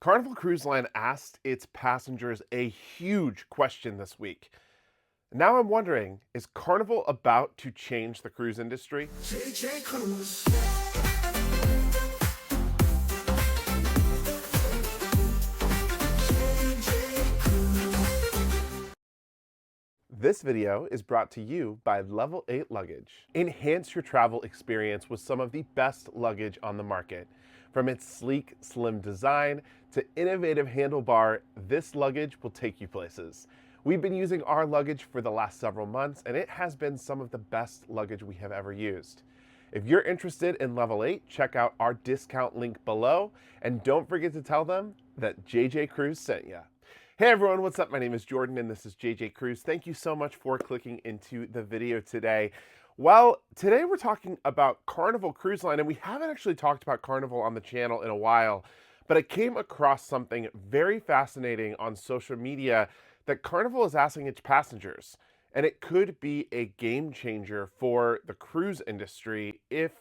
Carnival Cruise Line asked its passengers a huge question this week. Now I'm wondering, is Carnival about to change the cruise industry? This video is brought to you by Level 8 Luggage. Enhance your travel experience with some of the best luggage on the market. From its sleek, slim design to innovative handlebar, this luggage will take you places. We've been using our luggage for the last several months, and it has been some of the best luggage we have ever used. If you're interested in Level 8, check out our discount link below, and don't forget to tell them that JJ Cruise sent you. Hey everyone, what's up? My name is Jordan and this is JJ Cruise. Thank you so much for clicking into the video today. Well, today we're talking about Carnival Cruise Line, and we haven't actually talked about Carnival on the channel in a while, but I came across something very fascinating on social media that Carnival is asking its passengers, and it could be a game changer for the cruise industry if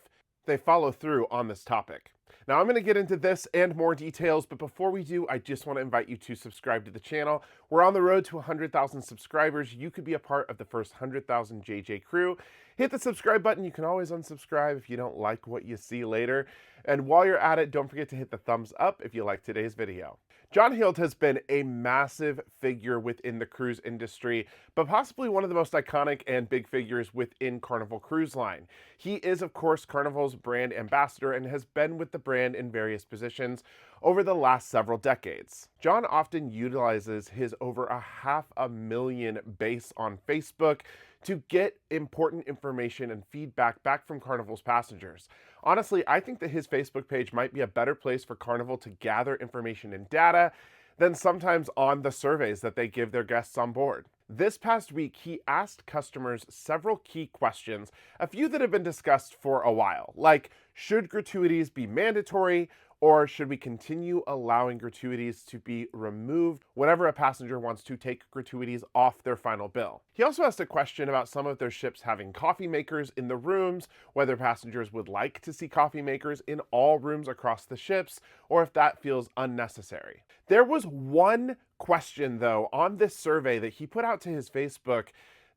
they follow through on this topic. Now, I'm going to get into this and more details, but before we do, I just want to invite you to subscribe to the channel. We're on the road to 100,000 subscribers. You could be a part of the first 100,000 JJ crew. Hit the subscribe button. You can always unsubscribe if you don't like what you see later. And while you're at it, don't forget to hit the thumbs up if you like today's video. John Hilt has been a massive figure within the cruise industry, but possibly one of the most iconic and big figures within Carnival Cruise Line. He is, of course, Carnival's brand ambassador and has been with the brand in various positions over the last several decades. John often utilizes his over 500,000 base on Facebook to get important information and feedback back from Carnival's passengers. Honestly, I think that his Facebook page might be a better place for Carnival to gather information and data than sometimes on the surveys that they give their guests on board. This past week, he asked customers several key questions, a few that have been discussed for a while, like should gratuities be mandatory, or should we continue allowing gratuities to be removed whenever a passenger wants to take gratuities off their final bill? He also asked a question about some of their ships having coffee makers in the rooms, whether passengers would like to see coffee makers in all rooms across the ships, or if that feels unnecessary. There was one question, though, on this survey that he put out to his Facebook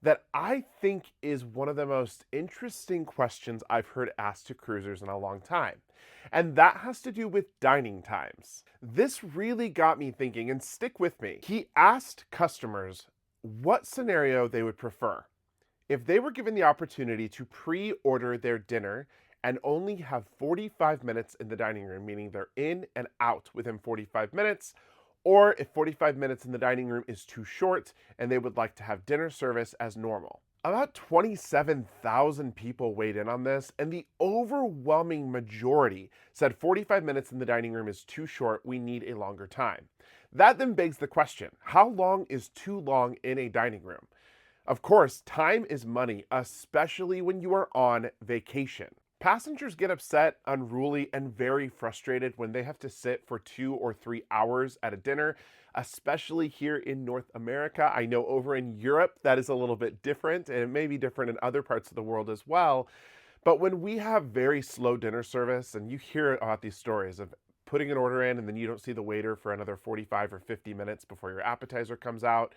that I think is one of the most interesting questions I've heard asked to cruisers in a long time. And that has to do with dining times. This really got me thinking, and stick with me. He asked customers what scenario they would prefer. If they were given the opportunity to pre-order their dinner and only have 45 minutes in the dining room, meaning they're in and out within 45 minutes, or if 45 minutes in the dining room is too short and they would like to have dinner service as normal. About 27,000 people weighed in on this, and the overwhelming majority said 45 minutes in the dining room is too short, we need a longer time. That then begs the question, how long is too long in a dining room? Of course, time is money, especially when you are on vacation. Passengers get upset, unruly, and very frustrated when they have to sit for 2 or 3 hours at a dinner, especially here in North America. I know over in Europe that is a little bit different, and it may be different in other parts of the world as well. But when we have very slow dinner service, and you hear about these stories of putting an order in and then you don't see the waiter for another 45 or 50 minutes before your appetizer comes out,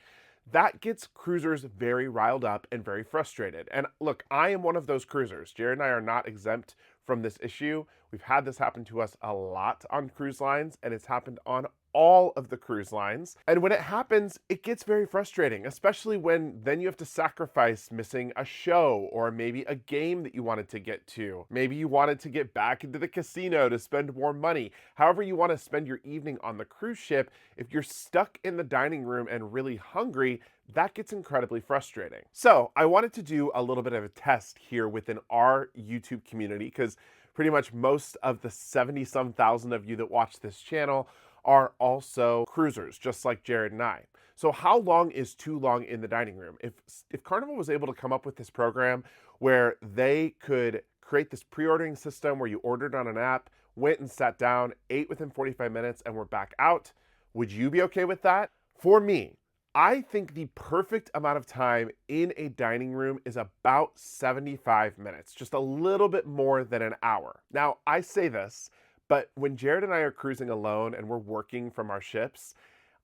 that gets cruisers very riled up and very frustrated. And look, I am one of those cruisers. Jared and I are not exempt from this issue. We've had this happen to us a lot on cruise lines, and it's happened on all of the cruise lines. And when it happens, it gets very frustrating, especially when then you have to sacrifice missing a show or maybe a game that you wanted to get to. Maybe you wanted to get back into the casino to spend more money. However you want to spend your evening on the cruise ship, if you're stuck in the dining room and really hungry, that gets incredibly frustrating. So I wanted to do a little bit of a test here within our YouTube community, because pretty much most of the 70-some thousand of you that watch this channel are also cruisers, just like Jared and I. So how long is too long in the dining room? If Carnival was able to come up with this program where they could create this pre-ordering system where you ordered on an app, went and sat down, ate within 45 minutes, and were back out, would you be okay with that? For me, I think the perfect amount of time in a dining room is about 75 minutes, just a little bit more than an hour. Now, I say this, But when Jared and I are cruising alone and we're working from our ships,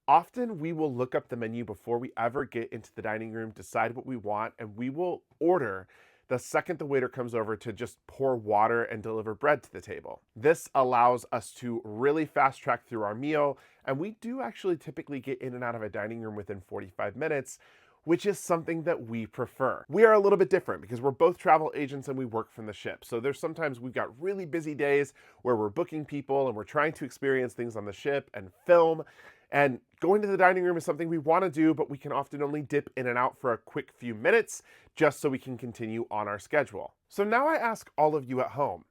often we will look up the menu before we ever get into the dining room, decide what we want, and we will order the second the waiter comes over to just pour water and deliver bread to the table. This allows us to really fast track through our meal, and we do actually typically get in and out of a dining room within 45 minutes, which is something that we prefer. We are a little bit different because we're both travel agents and we work from the ship. So there's sometimes we've got really busy days where we're booking people and we're trying to experience things on the ship and film. And going to the dining room is something we want to do, but we can often only dip in and out for a quick few minutes just so we can continue on our schedule. So now I ask all of you at home,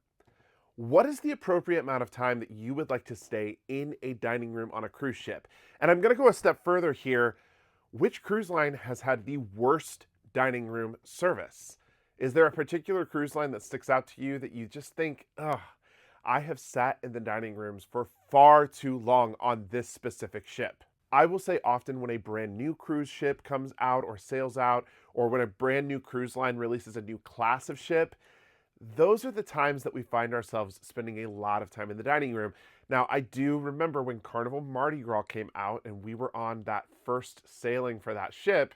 what is the appropriate amount of time that you would like to stay in a dining room on a cruise ship? And I'm going to go a step further here. Which cruise line has had the worst dining room service? Is there a particular cruise line that sticks out to you that you just think, ugh, I have sat in the dining rooms for far too long on this specific ship? I will say often when a brand new cruise ship comes out or sails out, or when a brand new cruise line releases a new class of ship, those are the times that we find ourselves spending a lot of time in the dining room. Now, I do remember when Carnival Mardi Gras came out and we were on that first sailing for that ship,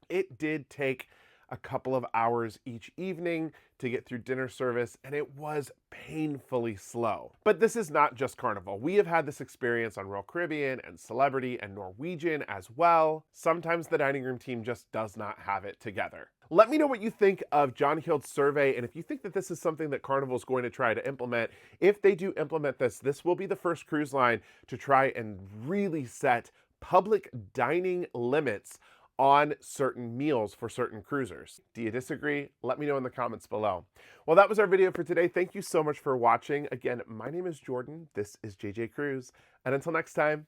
it did take a couple of hours each evening to get through dinner service, and it was painfully slow. But this is not just Carnival. We have had this experience on Royal Caribbean and Celebrity and Norwegian as well. Sometimes the dining room team just does not have it together. Let me know what you think of John Hild's survey, and if you think that this is something that Carnival is going to try to implement. If they do implement this, this will be the first cruise line to try and really set public dining limits on certain meals for certain cruisers. Do you disagree? Let me know in the comments below. Well, that was our video for today. Thank you so much for watching. Again, my name is Jordan. This is JJ Cruise. And until next time,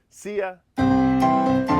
see ya.